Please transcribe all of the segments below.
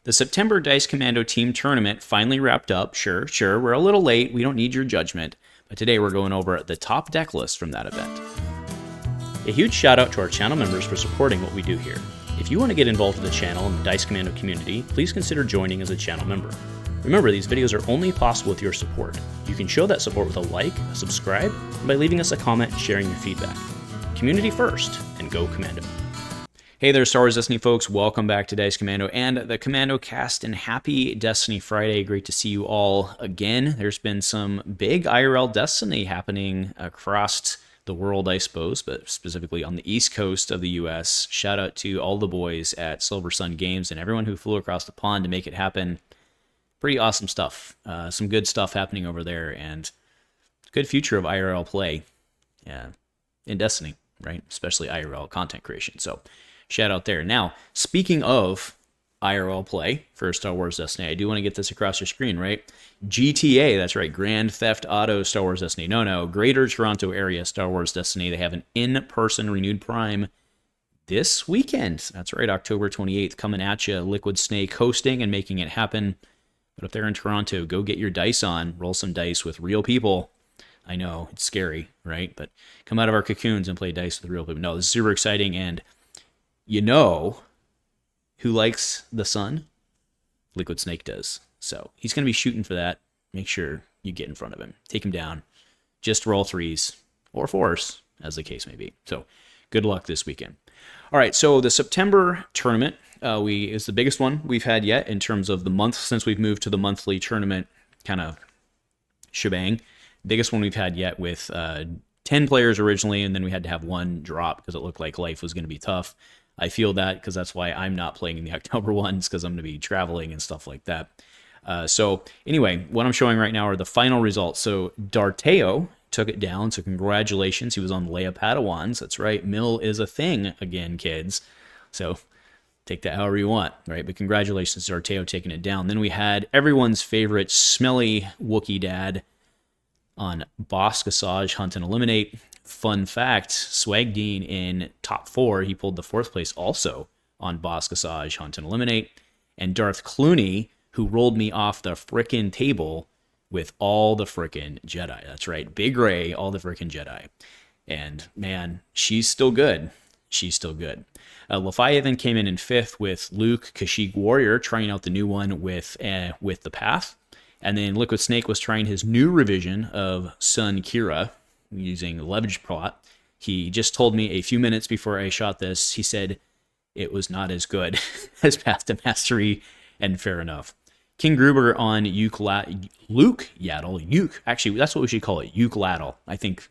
The September Dice Commando Team Tournament finally wrapped up. Sure, we're a little late. We don't need your judgment. But today we're going over the top deck list from that event. A huge shout out to our channel members for supporting what we do here. If you want to get involved with the channel and the Dice Commando community, please consider joining as a channel member. Remember, these videos are only possible with your support. You can show that support with a like, a subscribe, and by leaving us a comment and sharing your feedback. Community first, and go Commando. Hey there, Star Wars Destiny folks. Welcome back to Dice Commando and the Commando cast, and happy Destiny Friday. Great to see you all again. There's been some big IRL Destiny happening across the world, I suppose, but specifically on the East Coast of the U.S. Shout out to all the boys at Silver Sun Games and everyone who flew across the pond to make it happen. Pretty awesome stuff. Some good stuff happening over there, and good future of IRL play in Destiny, right? Especially IRL content creation. So shout out there. Now, speaking of IRL play for Star Wars Destiny, I do want to get this across your screen, right? GTA, that's right, Grand Theft Auto Star Wars Destiny. No, Greater Toronto Area Star Wars Destiny. They have an in-person renewed Prime this weekend. That's right, October 28th, coming at you. Liquid Snake hosting and making it happen. But if they're in Toronto, go get your dice on. Roll some dice with real people. I know, it's scary, right? But come out of our cocoons and play dice with real people. No, this is super exciting, and you know who likes the sun? Liquid Snake does. So he's going to be shooting for that. Make sure you get in front of him. Take him down. Just roll threes or fours, as the case may be. So good luck this weekend. All right, so the September tournament is the biggest one we've had yet in terms of the month since we've moved to the monthly tournament kind of shebang. Biggest one we've had yet with 10 players originally, and then we had to have one drop because it looked like life was going to be tough. I feel that because that's why I'm not playing in the October ones, because I'm going to be traveling and stuff like that. So anyway, what I'm showing right now are the final results. So Darteo took it down, so congratulations. He was on Leia Padawans. That's right, Mill is a thing again, kids. So take that however you want, right? But congratulations to Darteo taking it down. Then we had everyone's favorite smelly Wookiee dad on Boss Gassage Hunt and Eliminate. Fun fact, Swagdean in top 4, he pulled the 4th place also on Boss Gassage Hunt and Eliminate. And Darth Clooney, who rolled me off the frickin' table with all the frickin' Jedi. That's right, Big Ray, all the frickin' Jedi. And man, she's still good. She's still good. Leviathan came in 5th with Luke, Kashyyyk Warrior, trying out the new one with the Path. And then Liquid Snake was trying his new revision of Sun Kira using Leverage Plot. He just told me a few minutes before I shot this, he said it was not as good as Path to Mastery, and fair enough. King Gruber on Luke Yaddle. Actually, that's what we should call it. Uke Laddle. I think,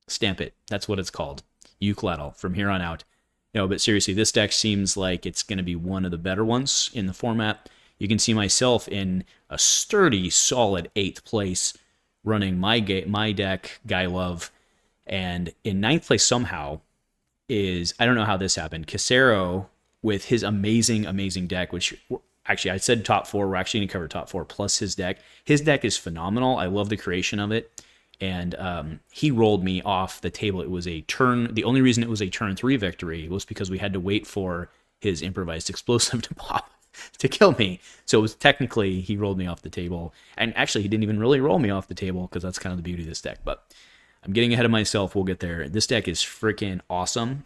stamp it. That's what it's called. Uke Laddle from here on out. No, but seriously, this deck seems like it's going to be one of the better ones in the format. You can see myself in a sturdy, solid 8th place running my deck, Guy Love. And in 9th place somehow is, I don't know how this happened, Casero with his amazing, amazing deck, which actually I said top 4. We're actually going to cover top 4 plus his deck. His deck is phenomenal. I love the creation of it. And he rolled me off the table. It was a turn. The only reason it was a turn 3 victory was because we had to wait for his improvised explosive to pop to kill me. So it was technically, he rolled me off the table. And actually, he didn't even really roll me off the table, because that's kind of the beauty of this deck. But I'm getting ahead of myself. We'll get there. This deck is freaking awesome,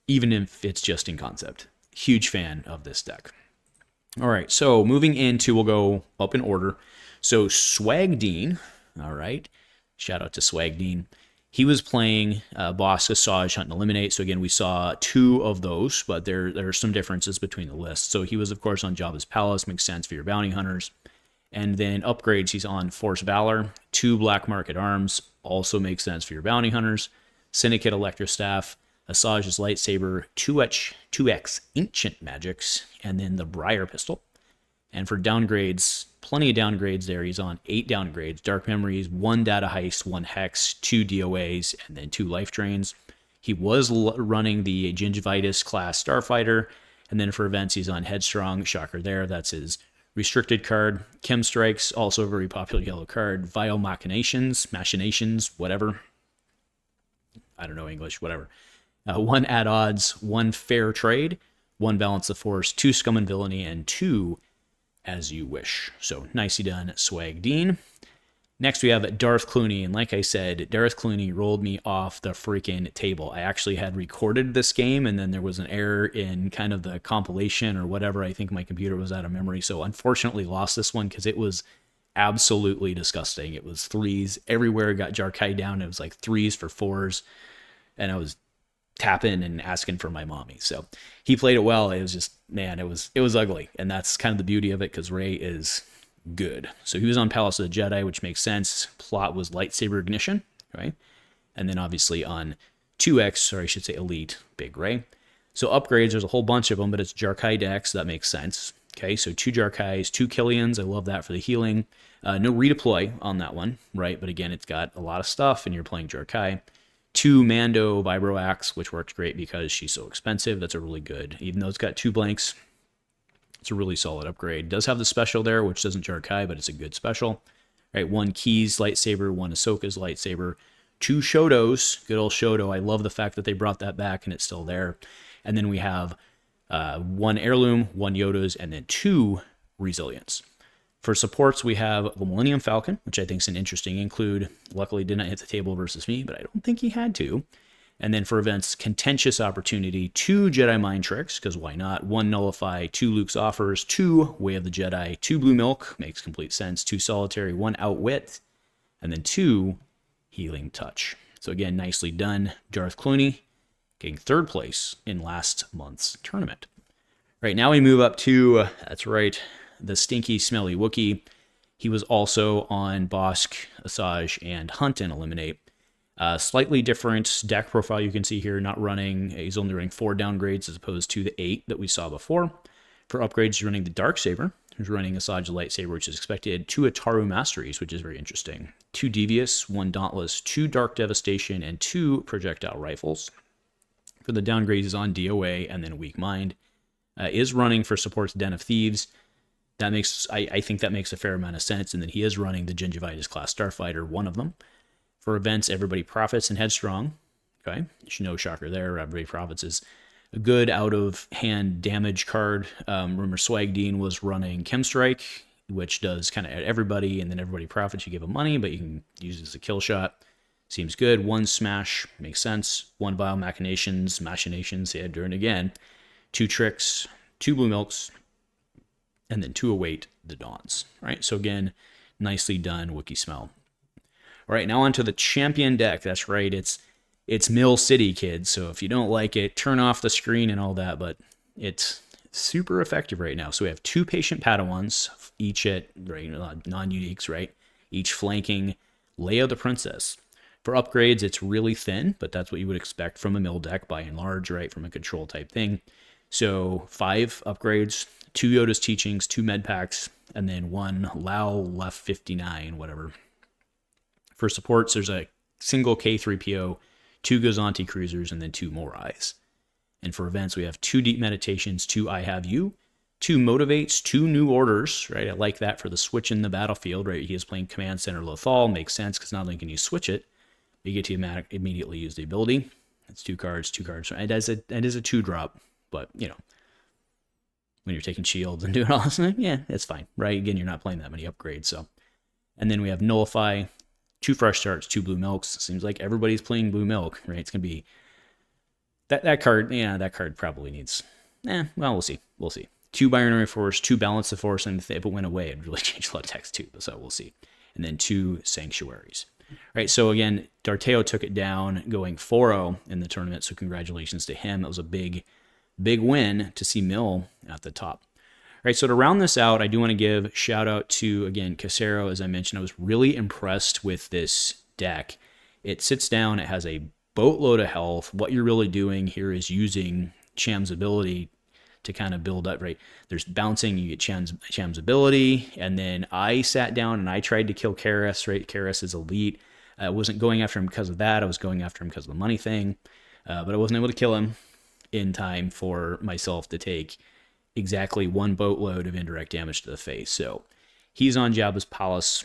even if it's just in concept. Huge fan of this deck. All right, so moving into, we'll go up in order. So Swagdean, all right. Shout out to Swagdean. He was playing Boss Gassage Hunt and Eliminate. So again, we saw 2 of those, but there are some differences between the lists. So he was, of course, on Jabba's Palace. Makes sense for your bounty hunters. And then upgrades, he's on Force Valor, 2 Black Market Arms. Also makes sense for your bounty hunters. Syndicate Electrostaff, Asajj's Lightsaber, 2x Ancient Magics, and then the Briar Pistol. And for downgrades, plenty of downgrades there. He's on 8 downgrades. Dark Memories, 1 Data Heist, 1 Hex, 2 DOAs, and then 2 Life Drains. He was running the Gingivitis class Starfighter. And then for events, he's on Headstrong. Shocker there. That's his restricted card. Chem Strikes, also a very popular yellow card. Vile Machinations, whatever. I don't know English, whatever. 1 At Odds, 1 Fair Trade, 1 Balance of Force, 2 Scum and Villainy, and 2 As You Wish. So nicely done, Swag Dean. Next, we have Darth Clooney, and like I said, Darth Clooney rolled me off the freaking table. I actually had recorded this game, and then there was an error in kind of the compilation or whatever. I think my computer was out of memory, so unfortunately lost this one because it was absolutely disgusting. It was 3s everywhere, got Jarkai down. It was like 3s for 4s, and I was tapping and asking for my mommy. So he played it well. It was just, man, it was ugly, and that's kind of the beauty of it because Rey is good. So he was on Palace of the Jedi, which makes sense. Plot was lightsaber ignition, right? And then obviously on 2X, or I should say Elite, Big Rey. So upgrades, there's a whole bunch of them, but it's Jarkai decks. That makes sense. Okay, so 2 Jarkais, 2 Killians. I love that for the healing. No redeploy on that one, right? But again, it's got a lot of stuff, and you're playing Jarkai. 2 Mando Vibro Axe, which works great because she's so expensive. That's a really good, even though it's got 2 blanks, it's a really solid upgrade. Does have the special there, which doesn't Jarkai, but it's a good special. Right, 1 Key's lightsaber, 1 Ahsoka's lightsaber, 2 Shotos, good old Shoto. I love the fact that they brought that back and it's still there. And then we have 1 Heirloom, 1 Yoda's, and then 2 Resilience. For supports, we have the Millennium Falcon, which I think is an interesting include. Luckily, did not hit the table versus me, but I don't think he had to. And then for events, Contentious Opportunity, 2 Jedi Mind Tricks, because why not? 1 Nullify, 2 Luke's Offers, 2 Way of the Jedi, 2 Blue Milk, makes complete sense, 2 Solitary, 1 Outwit, and then 2 Healing Touch. So again, nicely done. Darth Clooney getting 3rd place in last month's tournament. Right, now we move up to, that's right, the stinky, smelly Wookiee. He was also on Bosk, Asajj, and Hunt and Eliminate. Slightly different deck profile you can see here, not running, he's only running 4 downgrades as opposed to the 8 that we saw before. For upgrades, he's running the Darksaber, he's running Asajj Lightsaber, which is expected, 2 Ataru Masteries, which is very interesting, 2 Devious, 1 Dauntless, 2 Dark Devastation, and 2 Projectile Rifles. For the downgrades, he's on DOA and then Weak Mind. Is running for supports Den of Thieves. That makes, I think that makes a fair amount of sense, and then he is running the Gingivitis class Starfighter, one of them. For events, Everybody Profits and Headstrong. Okay, no shocker there. Everybody Profits is a good out-of-hand damage card. Remember, Swag Dean was running Chemstrike, which does kind of everybody, and then Everybody Profits, you give him money, but you can use it as a kill shot. Seems good. 1 Smash, makes sense. 1 Vile Machinations, yeah, doing it again. 2 Tricks, 2 Blue Milks, and then 2 Await the Dawns. All right, so again, nicely done, Wookiee Smell. All right, now onto the champion deck. That's right, it's Mill City, kids. So if you don't like it, turn off the screen and all that, but it's super effective right now. So we have 2 Patient Padawans, each at right, non-uniques, right? Each flanking Leia the Princess. For upgrades, it's really thin, but that's what you would expect from a Mill deck by and large, right? From a control type thing. So 5 upgrades, 2 Yoda's Teachings, 2 Med Packs, and then 1 Lao Left 59, whatever. For supports, there's a single K3PO, 2 Gozanti Cruisers, and then 2 Morais. And for events, we have 2 Deep Meditations, 2 I Have You, 2 Motivates, 2 New Orders, right? I like that for the switch in the battlefield, right? He is playing Command Center Lothal, makes sense because not only can you switch it, but you get to immediately use the ability. It's 2 cards. It is a 2-drop, but, you know, when you're taking shields and doing all this, yeah, it's fine, right? Again, you're not playing that many upgrades, so. And then we have Nullify, 2 Fresh Starts, 2 Blue Milks. Seems like everybody's playing Blue Milk, right? It's going to be that card. Yeah, that card probably needs, well, we'll see. 2 Binary Force, 2 Balance of Force, and if it went away, it'd really change a lot of text too, so we'll see. And then 2 Sanctuaries. Right, so again, D'Arteo took it down going 4-0 in the tournament, so congratulations to him. It was a big win to see Mill at the top. All right, so to round this out, I do want to give shout out to, again, Casero. As I mentioned, I was really impressed with this deck. It sits down, it has a boatload of health. What you're really doing here is using Cham's ability to kind of build up, right? There's bouncing, you get Cham's ability, and then I sat down and I tried to kill Karras, right? Karras is elite. I wasn't going after him because of that. I was going after him because of the money thing, but I wasn't able to kill him in time for myself to take exactly 1 boatload of indirect damage to the face. So he's on Jabba's Palace.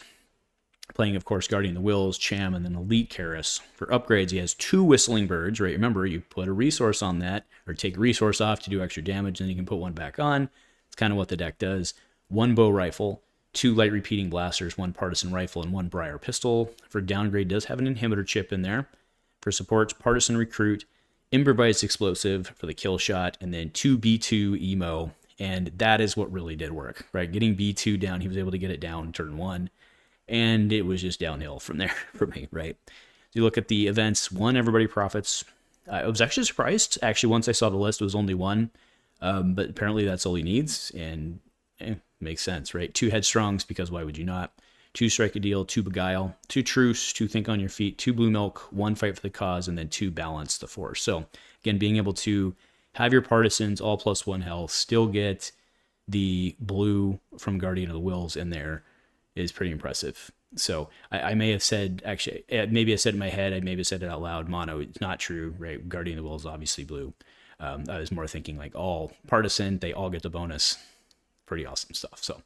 Playing, of course, Guardian of the Wills, Cham, and then Elite Karis. For upgrades, he has 2 Whistling Birds, right? Remember, you put a resource on that, or take a resource off to do extra damage, and then you can put one back on. It's kind of what the deck does. 1 Bow Rifle, 2 Light Repeating Blasters, 1 Partisan Rifle, and 1 Briar Pistol. For downgrade, does have an Inhibitor chip in there. For supports, Partisan Recruit, Improvised Explosive for the kill shot, and then 2 B2 Emo. And that is what really did work, right? Getting B2 down, he was able to get it down turn 1. And it was just downhill from there for me, right? So you look at the events, 1, Everybody Profits. I was actually surprised. Actually, once I saw the list, it was only 1. But apparently that's all he needs, and makes sense, right? 2 Headstrongs, because why would you not? 2 Strike a Deal, 2 Beguile, 2 Truce, 2 Think on Your Feet, 2 Blue Milk, 1 Fight for the Cause, and then 2 Balance the Force. So again, being able to have your partisans all +1 health, still get the blue from Guardian of the Wills in there is pretty impressive. So I may have said, actually, maybe I said it in my head, I maybe said it out loud, mono, it's not true, right? Guardian of the Wills is obviously blue. I was more thinking like all partisan, they all get the bonus. Pretty awesome stuff. So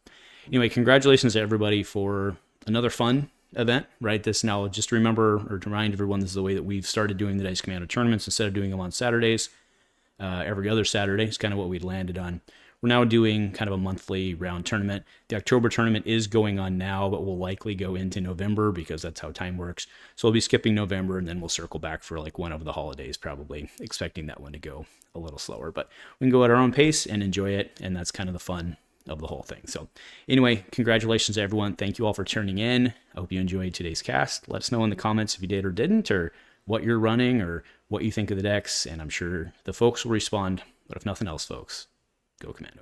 anyway, congratulations to everybody for another fun event, right? This now, just to remember, or to remind everyone, this is the way that we've started doing the Dice Commando tournaments. Instead of doing them on Saturdays, every other Saturday is kind of what we'd landed on. We're now doing kind of a monthly round tournament. The October tournament is going on now, but will likely go into November because that's how time works. So we'll be skipping November, and then we'll circle back for like one of the holidays, probably expecting that one to go a little slower. But we can go at our own pace and enjoy it, and that's kind of the fun of the whole thing. So anyway, congratulations to everyone. Thank you all for tuning in. I hope you enjoyed today's cast. Let us know in the comments if you did or didn't, or what you're running, or what you think of the decks, and I'm sure the folks will respond. But if nothing else, folks, go Commando.